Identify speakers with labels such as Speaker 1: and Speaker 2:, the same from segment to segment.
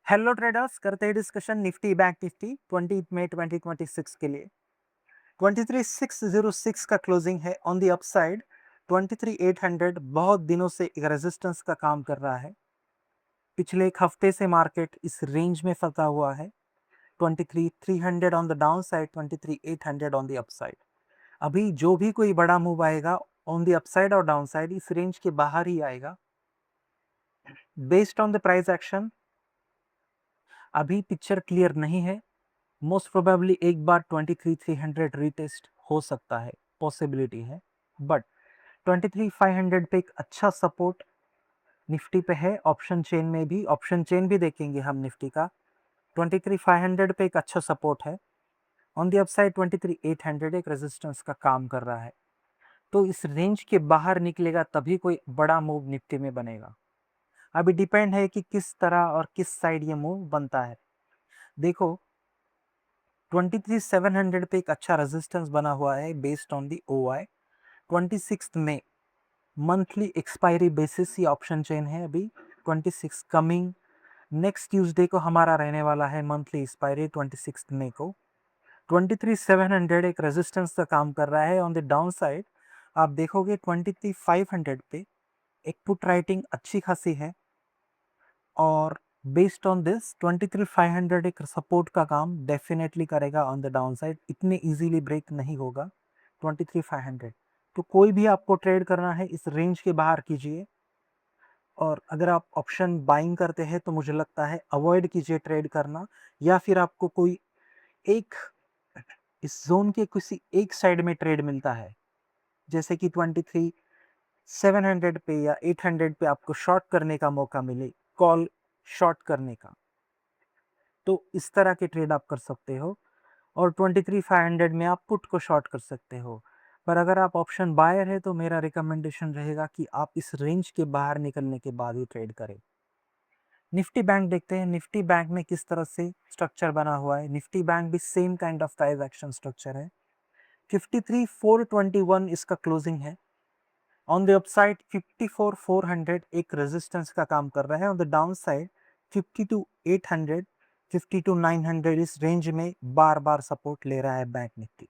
Speaker 1: Hello traders, करते हैं discussion Nifty bank Nifty 20 मई 2026 के लिए। 23606 का क्लोजिंग है ऑन द अपसाइड। 23800 बहुत दिनों से एक रेजिस्टेंस का काम कर रहा है। पिछले एक हफ्ते से मार्केट इस रेंज में फंसा हुआ है। 23300 on the down side, 23800 on the upside. अभी जो भी कोई बड़ा मूव आएगा ऑन द अपसाइड और डाउन साइड इस रेंज के बाहर ही आएगा। Based on the price action अभी पिक्चर क्लियर नहीं है। मोस्ट प्रोबेबली एक बार 23300 रीटेस्ट हो सकता है, पॉसिबिलिटी है। बट 23500 पे एक अच्छा सपोर्ट निफ्टी पे है। ऑप्शन चेन में भी, ऑप्शन चेन भी देखेंगे हम निफ्टी का। 23500 पे एक अच्छा सपोर्ट है। ऑन द अपसाइड 23800 एक रेजिस्टेंस का काम कर रहा है। तो इस रेंज के बाहर निकलेगा तभी कोई बड़ा मूव निफ्टी में बनेगा। अभी डिपेंड है कि किस तरह और किस साइड ये मूव बनता है। देखो 23700 पे एक अच्छा रेजिस्टेंस बना हुआ है बेस्ड ऑन दी OI। 26 में मंथली एक्सपायरी बेसिस ये ऑप्शन चेन है। अभी 26 कमिंग नेक्स्ट ट्यूसडे को हमारा रहने वाला है मंथली एक्सपायरी 26 मई को। 23700 एक रेजिस्टेंस का काम कर रहा है। ऑन द डाउन साइड आप देखोगे 23500 पे एक पुट राइटिंग अच्छी खासी है और बेस्ड ऑन दिस 23500 एक सपोर्ट का काम डेफिनेटली करेगा ऑन द डाउन साइड। इतने इजीली ब्रेक नहीं होगा 23500। तो कोई भी आपको ट्रेड करना है इस रेंज के बाहर कीजिए। और अगर आप ऑप्शन बाइंग करते हैं तो मुझे लगता है अवॉइड कीजिए ट्रेड करना, या फिर आपको कोई एक इस जोन के किसी एक साइड में ट्रेड मिलता है, जैसे कि 23700 पे या 800 पे आपको शॉर्ट करने का मौका मिले, कॉल शॉर्ट करने का, तो इस तरह के ट्रेड आप कर सकते हो। और 23500 में आप पुट को शॉर्ट कर सकते हो। पर अगर आप ऑप्शन बायर है तो मेरा रिकमेंडेशन रहेगा कि आप इस रेंज के बाहर निकलने के बाद ही ट्रेड करें। निफ्टी बैंक देखते हैं निफ्टी बैंक में किस तरह से स्ट्रक्चर बना हुआ है। निफ्टी बैंक भी same kind of price action structure है। 53421 इसका क्लोजिंग है। ऑन द अपसाइड 54400 एक रेजिस्टेंस का काम कर रहा है। ऑन द डाउन साइड 52800, 52900 इस रेंज में बार बार सपोर्ट ले रहा है बैंक निफ्टी।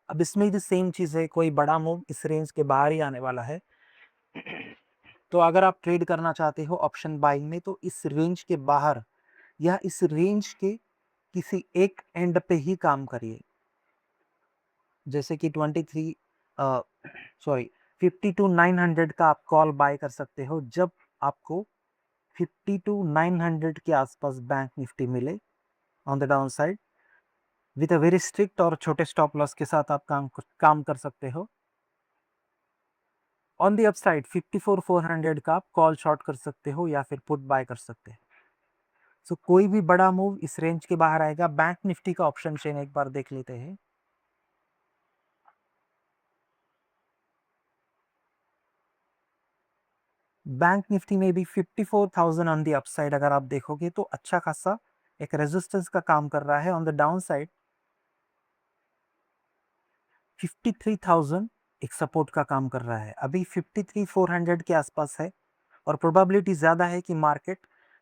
Speaker 1: अब इसमें भी सेम चीज है, कोई बड़ा मूव इस रेंज के बाहर ही आने वाला है। तो अगर आप ट्रेड करना चाहते हो ऑप्शन बाइंग में तो इस रेंज के बाहर या इस रेंज के किसी एक एंड पे ही काम करिए। जैसे कि 52,900 का आप कॉल बाय कर सकते हो जब आपको 52,900 के आसपास बैंक निफ्टी मिले on the down side. With a very strict और छोटे स्टॉप लॉस के साथ आप काम कर सकते हो। ऑन द अपसाइड 54,400 का आप कॉल शॉर्ट कर सकते हो या फिर पुट बाय कर सकते हैं। सो कोई भी बड़ा मूव इस रेंज के बाहर आएगा। बैंक निफ्टी का ऑप्शन चेन एक बार देख लेते हैं। बैंक निफ्टी में भी 54,000 ऑन द अपसाइड अगर आप देखोगे तो अच्छा खासा एक रेजिस्टेंस का काम कर रहा है। ऑन द डाउन साइड 53,000 एक सपोर्ट का काम कर रहा है। अभी 53,400 के आसपास है और प्रोबेबिलिटी ज़्यादा है कि मार्केट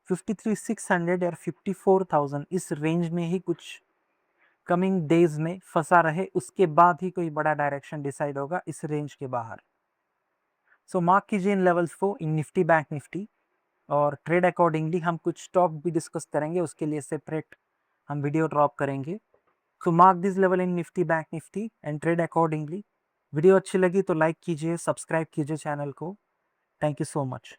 Speaker 1: 53,600 या 54,000 इस रेंज में ही कुछ कमिंग डेज में फंसा रहे। उसके बाद ही कोई बड़ा डायरेक्शन डिसाइड होगा इस रेंज के बाहर। सो मार्क कीजिए इन लेवल्स को इन निफ्टी बैंक निफ्टी और ट्रेड अकॉर्डिंगली हम कुछ स्टॉक भी डिस्कस करेंगे, उसके लिए सेपरेट हम वीडियो ड्रॉप करेंगे। तो mark this level in Nifty bank Nifty and trade accordingly. Video अच्छी लगी तो लाइक कीजिए, सब्सक्राइब कीजिए चैनल को। Thank you so much.